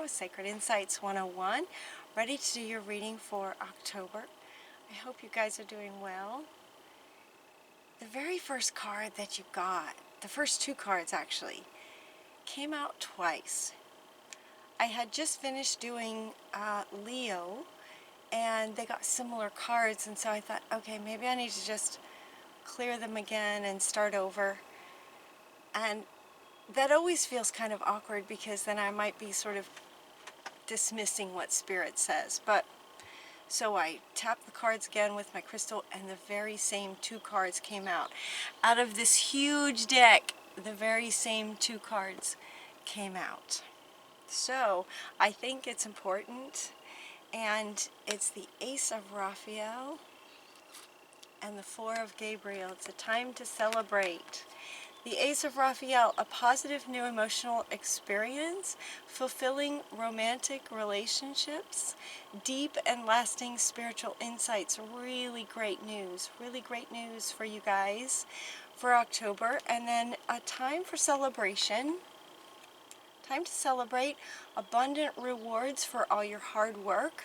Tarot with Sacred Insights 101, ready to do your reading for October. I hope you guys are doing well. The very first card that you got, the first two cards actually, came out twice. I had just finished doing Leo, and they got similar cards, and so I thought, okay, maybe I need to just clear them again and start over. And that always feels kind of awkward because then I might be sort of dismissing what Spirit says. But so I tapped the cards again with my crystal, and the very same two cards came out. Out of this huge deck, the very same two cards came out. So I think it's important, and it's the Ace of Raphael and the Four of Gabriel. It's a time to celebrate. The Ace of Raphael, a positive new emotional experience, fulfilling romantic relationships, deep and lasting spiritual insights. Really great news for you guys for October. And then a time for celebration. Time to celebrate abundant rewards for all your hard work.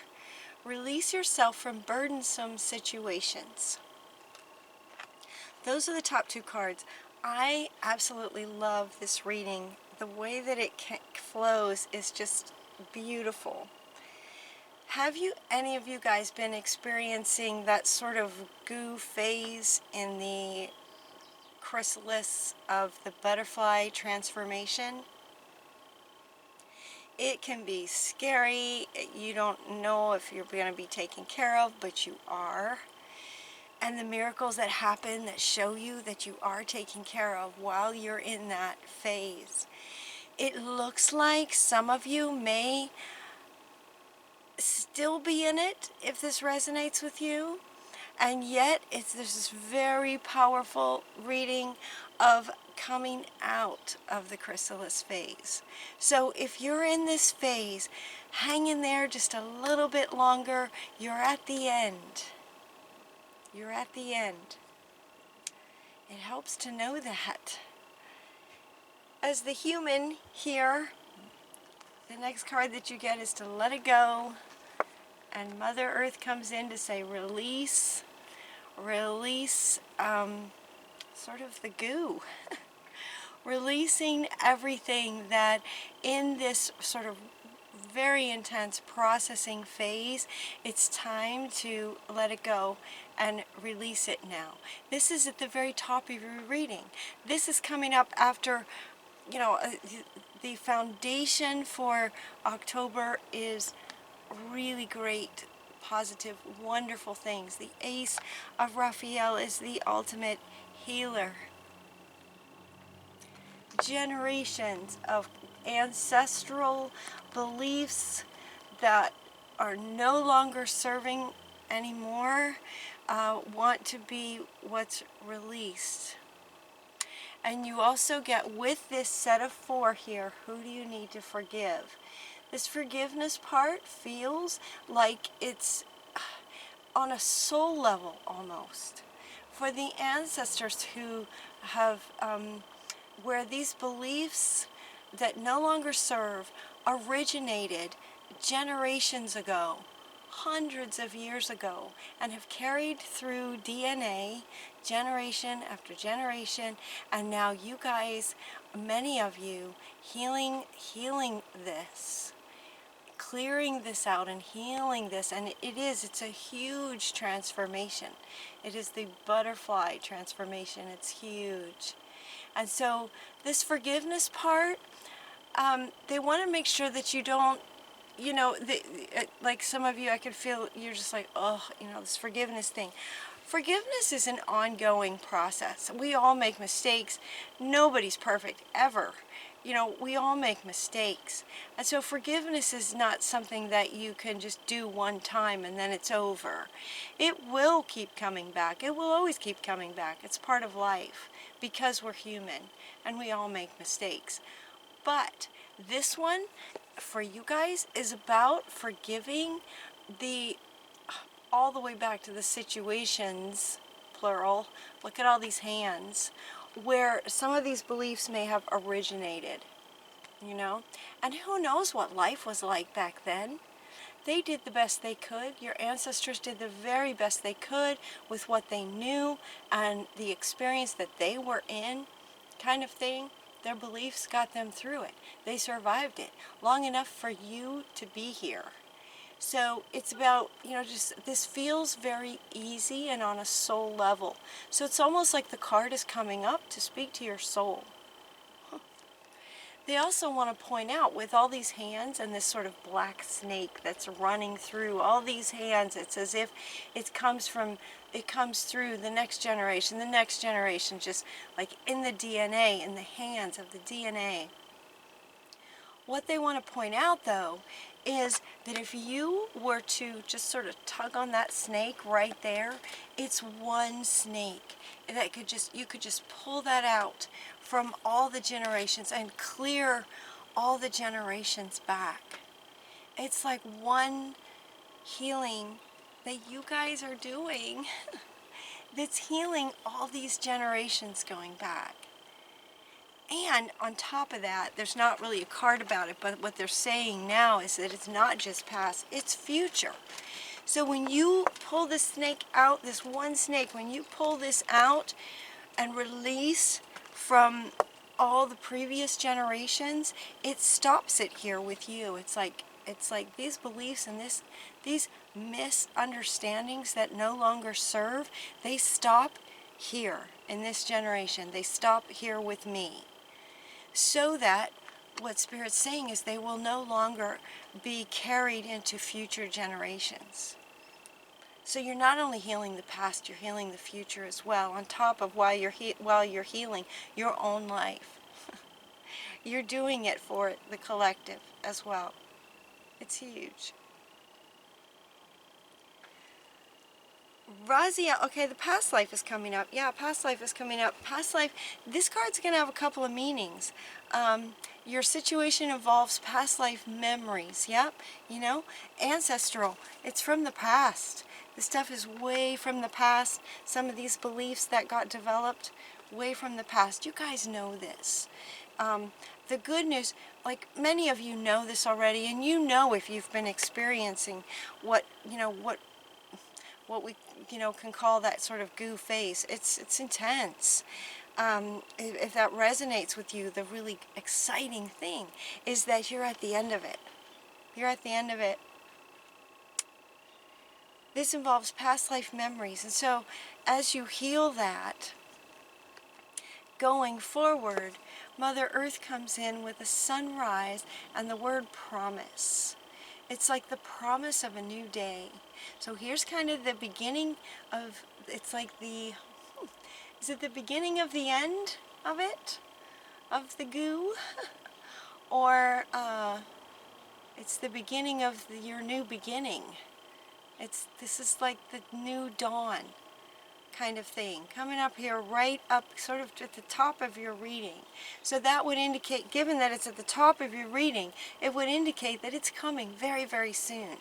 Release yourself from burdensome situations. Those are the top two cards. I absolutely love this reading. The way that it flows is just beautiful. Have any of you guys been experiencing that sort of goo phase in the chrysalis of the butterfly transformation? It can be scary. You don't know if you're going to be taken care of, but you are. And the miracles that happen that show you that you are taken care of while you're in that phase. It looks like some of you may still be in it if this resonates with you. And yet there's this very powerful reading of coming out of the chrysalis phase. So if you're in this phase, hang in there just a little bit longer. You're at the end. You're at the end. It helps to know that. As the human here, the next card that you get is to let it go. And Mother Earth comes in to say release, sort of the goo. Releasing everything that in this sort of very intense processing phase, it's time to let it go and release it now. This is at the very top of your reading. This is coming up after, you know, the foundation for October is really great, positive, wonderful things. The Ace of Raphael is the ultimate healer. Generations of ancestral beliefs that are no longer serving anymore want to be what's released. And you also get, with this set of four here, who do you need to forgive? This forgiveness part feels like it's on a soul level almost. For the ancestors who have where these beliefs that no longer serve originated generations ago, hundreds of years ago, and have carried through DNA generation after generation, and now you guys, many of you, healing this, clearing this out and healing this. And it's a huge transformation. It is the butterfly transformation. It's huge. And so this forgiveness part, they want to make sure that you don't, you know, like some of you, I could feel you're just like, oh, you know, this forgiveness thing. Forgiveness is an ongoing process. We all make mistakes. Nobody's perfect, ever. You know, we all make mistakes. And so forgiveness is not something that you can just do one time and then it's over. It will keep coming back. It will always keep coming back. It's part of life because we're human and we all make mistakes. But this one, for you guys, is about forgiving all the way back to the situations, plural. Look at all these hands, where some of these beliefs may have originated. you know? And who knows what life was like back then? They did the best they could. Your ancestors did the very best they could with what they knew and the experience that they were in, kind of thing. Their beliefs got them through it. They survived it long enough for you to be here. So it's about, just this feels very easy and on a soul level. So it's almost like the card is coming up to speak to your soul. They also want to point out, with all these hands and this sort of black snake that's running through all these hands, it's as if it comes through the next generation, just like in the DNA, in the hands of the DNA. What they want to point out, though, is that if you were to just sort of tug on that snake right there, it's one snake that you could just pull that out from all the generations and clear all the generations back. It's like one healing that you guys are doing that's healing all these generations going back. And on top of that, there's not really a card about it, but what they're saying now is that it's not just past, it's future. So when you pull this snake out, this one snake, when you pull this out and release from all the previous generations, it stops it here with you. It's like these beliefs and these misunderstandings that no longer serve, they stop here in this generation. They stop here with me. So that what Spirit's saying is they will no longer be carried into future generations. So you're not only healing the past, you're healing the future as well, on top of while you're healing your own life. You're doing it for the collective as well. It's huge. Raziel, okay, the past life is coming up. Yeah, past life is coming up. Past life, this card's going to have a couple of meanings. Your situation involves past life memories. Yep, ancestral. It's from the past. This stuff is way from the past. Some of these beliefs that got developed way from the past. You guys know this. The good news, like many of you know this already, and if you've been experiencing what we can call that sort of goo phase. It's intense. If that resonates with you, the really exciting thing is that you're at the end of it. You're at the end of it. This involves past life memories, and so as you heal that, going forward, Mother Earth comes in with a sunrise and the word promise. It's like the promise of a new day. So here's kind of the beginning of, it's like is it the beginning of the end of it? Of the goo? Or it's the beginning of your new beginning. This is like the new dawn kind of thing, coming up here, right up sort of at the top of your reading. So that would indicate, given that it's at the top of your reading, it would indicate that it's coming very, very soon.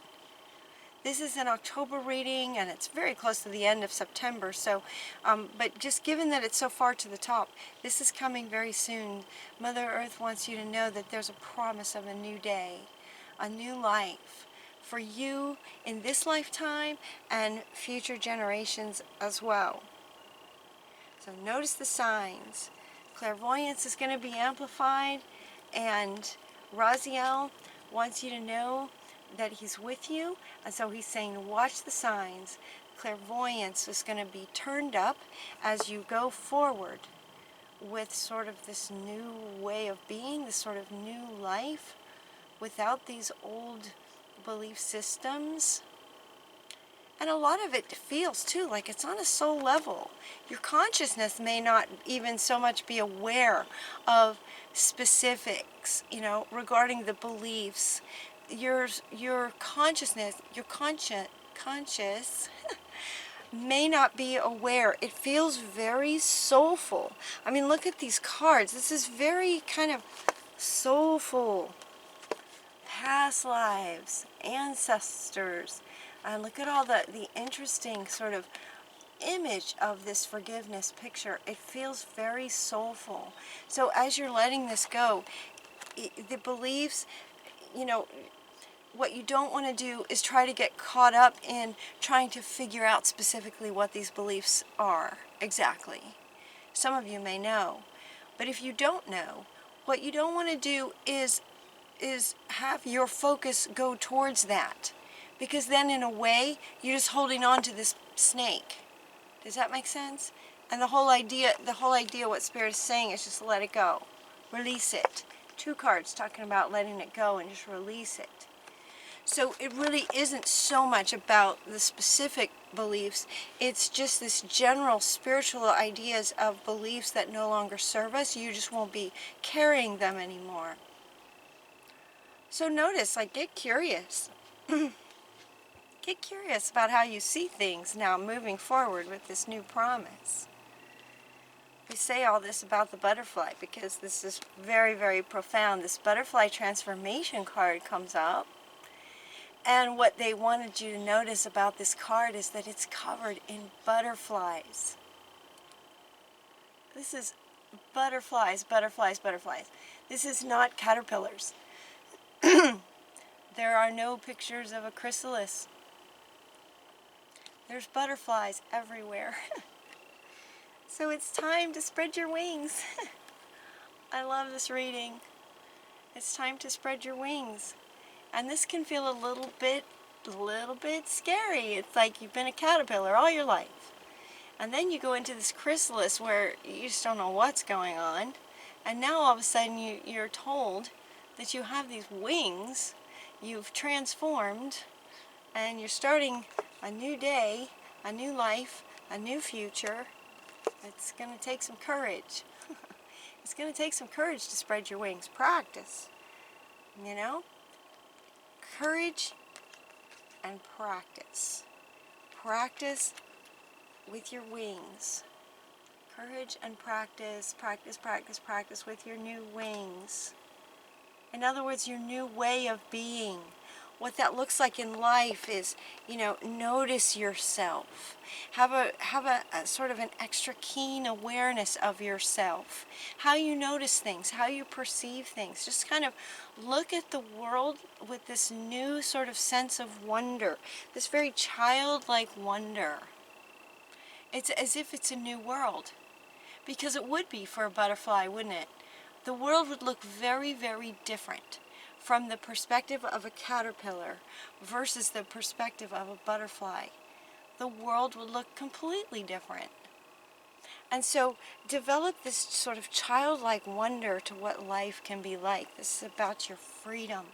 This is an October reading, and it's very close to the end of September, so, but just given that it's so far to the top, this is coming very soon. Mother Earth wants you to know that there's a promise of a new day, a new life, for you in this lifetime and future generations as well. So notice the signs. Clairvoyance is going to be amplified, and Raziel wants you to know that he's with you, and so he's saying watch the signs. Clairvoyance is going to be turned up as you go forward with sort of this new way of being, this sort of new life without these old belief systems. And a lot of it feels too like it's on a soul level. Your consciousness may not even so much be aware of specifics, regarding the beliefs. Your consciousness, your conscious may not be aware. It feels very soulful. I mean, look at these cards. This is very kind of soulful. Past lives, ancestors, and look at all the interesting sort of image of this forgiveness picture. It feels very soulful. So as you're letting this go, the beliefs, you know, what you don't want to do is try to get caught up in trying to figure out specifically what these beliefs are exactly. Some of you may know, but if you don't know, what you don't want to do is have your focus go towards that, because then in a way you're just holding on to this snake. Does that make sense? And the whole idea what Spirit is saying is just let it go. Release it. 2 cards talking about letting it go and just release it. So it really isn't so much about the specific beliefs, it's just this general spiritual ideas of beliefs that no longer serve us. You just won't be carrying them anymore. So notice, like, get curious. Get curious about how you see things now moving forward with this new promise. We say all this about the butterfly because this is very, very profound. This butterfly transformation card comes up. And what they wanted you to notice about this card is that it's covered in butterflies. This is butterflies, butterflies, butterflies. This is not caterpillars. There are no pictures of a chrysalis. There's butterflies everywhere. So it's time to spread your wings. I love this reading. It's time to spread your wings. And this can feel a little bit scary. It's like you've been a caterpillar all your life. And then you go into this chrysalis where you just don't know what's going on. And now all of a sudden you're told that you have these wings, you've transformed, and you're starting a new day, a new life, a new future. It's going to take some courage. It's going to take some courage to spread your wings. Practice, you know? Courage and practice. Practice with your wings. Courage and practice, practice, practice, practice with your new wings. In other words, your new way of being. What that looks like in life is, you know, notice yourself. Have a sort of an extra keen awareness of yourself. How you notice things, how you perceive things. Just kind of look at the world with this new sort of sense of wonder. This very childlike wonder. It's as if it's a new world. Because it would be for a butterfly, wouldn't it? The world would look very, very different from the perspective of a caterpillar versus the perspective of a butterfly. The world would look completely different. And so develop this sort of childlike wonder to what life can be like. This is about your freedom.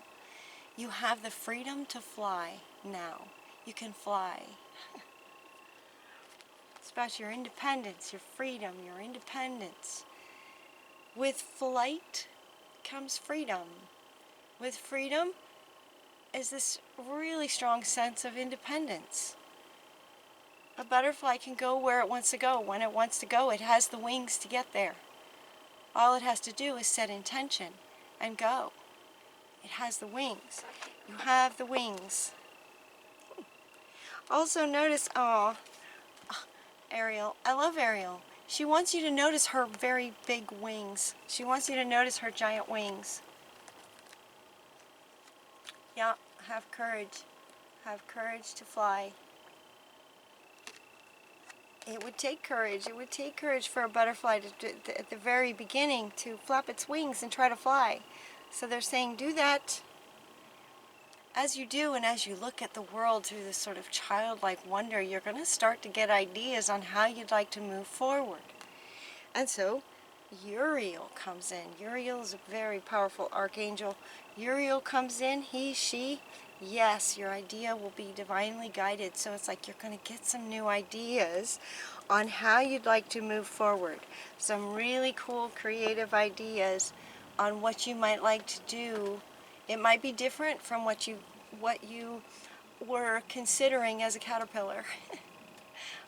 You have the freedom to fly now. You can fly. It's about your independence, your freedom, your independence. With flight comes freedom. With freedom is this really strong sense of independence. A butterfly can go where it wants to go. When it wants to go, it has the wings to get there. All it has to do is set intention and go. It has the wings. You have the wings. Also notice, Ariel. I love Ariel. She wants you to notice her very big wings. She wants you to notice her giant wings. Yeah, have courage. Have courage to fly. It would take courage. It would take courage for a butterfly to, at the very beginning, to flap its wings and try to fly. So they're saying, do that. As you do, and as you look at the world through this sort of childlike wonder, you're going to start to get ideas on how you'd like to move forward. And so Uriel comes in. Uriel is a very powerful archangel. Uriel comes in, he, she. Yes, your idea will be divinely guided. So it's like you're going to get some new ideas on how you'd like to move forward. Some really cool creative ideas on what you might like to do. It might be different from what you were considering as a caterpillar.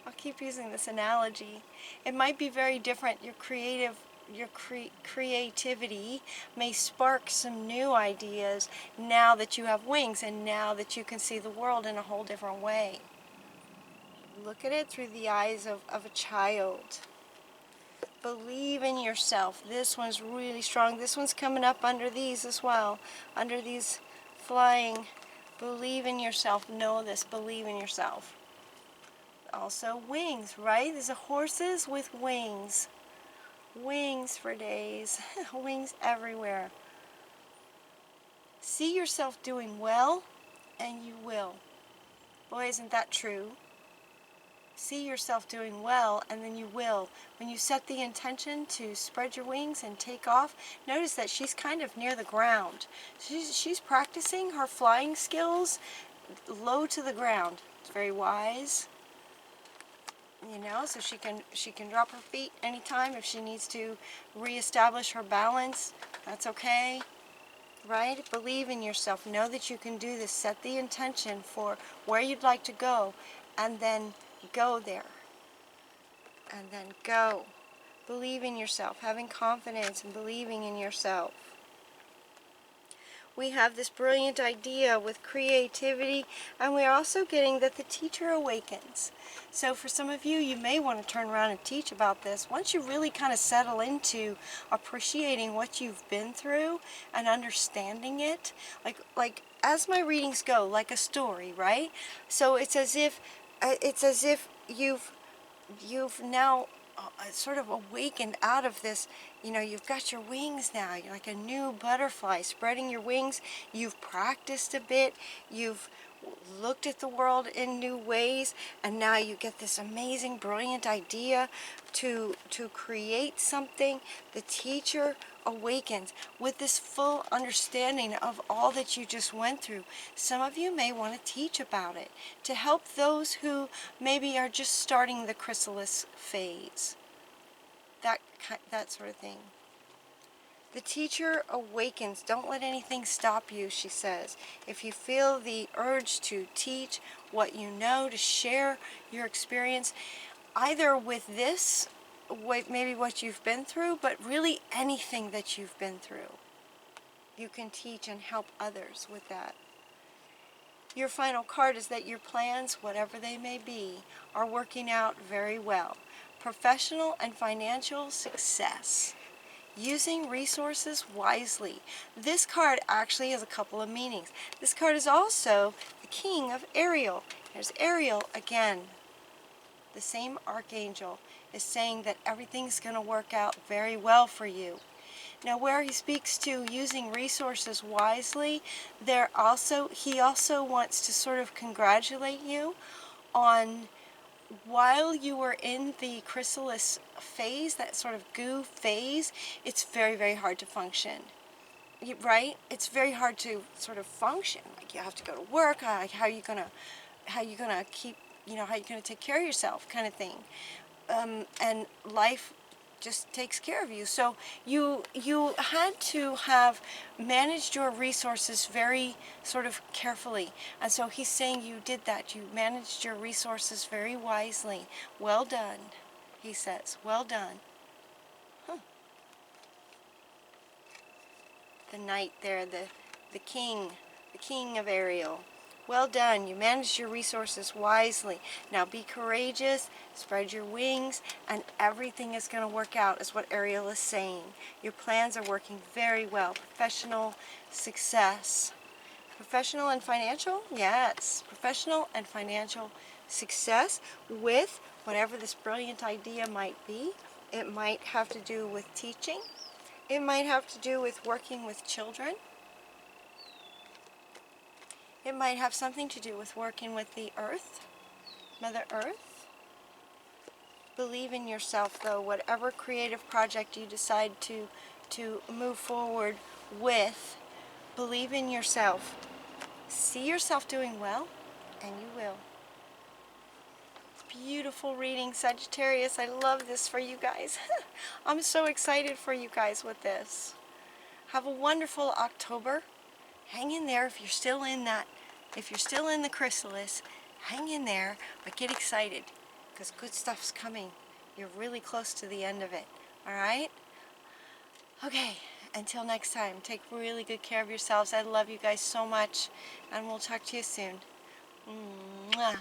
I'll keep using this analogy. It might be very different. Your creativity may spark some new ideas now that you have wings and now that you can see the world in a whole different way. Look at it through the eyes of a child. Believe in yourself. This one's really strong. This one's coming up under these as well. Under these flying. Believe in yourself. Know this. Believe in yourself. Also wings, right? These are horses with wings. Wings for days. Wings everywhere. See yourself doing well, and you will. Boy, isn't that true? See yourself doing well, and then you will. When you set the intention to spread your wings and take off, notice that she's kind of near the ground. She's practicing her flying skills low to the ground. It's very wise, you know, so she can drop her feet anytime if she needs to reestablish her balance. That's okay. Right? Believe in yourself. Know that you can do this. Set the intention for where you'd like to go, and then go there. And then go. Believe in yourself. Having confidence and believing in yourself. We have this brilliant idea with creativity, and we're also getting that the teacher awakens. So for some of you, you may want to turn around and teach about this. Once you really kind of settle into appreciating what you've been through and understanding it, like as my readings go, like a story, right? So it's as if you've now sort of awakened out of this. You know, you've got your wings now. You're like a new butterfly spreading your wings. You've practiced a bit. You've looked at the world in new ways, and now you get this amazing, brilliant idea to create something. The teacher awakens with this full understanding of all that you just went through. Some of you may want to teach about it to help those who maybe are just starting the chrysalis phase. That sort of thing. The teacher awakens. Don't let anything stop you, she says. If you feel the urge to teach what you know, to share your experience, either with this, maybe what you've been through, but really anything that you've been through, you can teach and help others with that. Your final card is that your plans, whatever they may be, are working out very well. Professional and financial success. Using resources wisely. This card actually has a couple of meanings. This card is also the King of Ariel. There's Ariel again. The same archangel is saying that everything's going to work out very well for you. Now, where he speaks to using resources wisely, he also wants to sort of congratulate you on, while you were in the chrysalis phase, that sort of goo phase, it's very, very hard to function. Right? It's very hard to sort of function. Like, you have to go to work. How are you gonna keep, how are you gonna take care of yourself, kind of thing. And life just takes care of you. So you had to have managed your resources very sort of carefully. And so he's saying you did that. You managed your resources very wisely. Well done, he says. Well done. The knight there, the king of Ariel. Well done. You managed your resources wisely. Now be courageous, spread your wings, and everything is going to work out, is what Ariel is saying. Your plans are working very well. Professional success. Professional and financial? Yes. Professional and financial success with whatever this brilliant idea might be. It might have to do with teaching. It might have to do with working with children. It might have something to do with working with the earth, Mother Earth. Believe in yourself, though. Whatever creative project you decide to move forward with, believe in yourself. See yourself doing well, and you will. Beautiful reading, Sagittarius. I love this for you guys. I'm so excited for you guys with this. Have a wonderful October. Hang in there if you're still in that. If you're still in the chrysalis, hang in there, but get excited, because good stuff's coming. You're really close to the end of it. All right? Okay, until next time, take really good care of yourselves. I love you guys so much, and we'll talk to you soon. Mwah.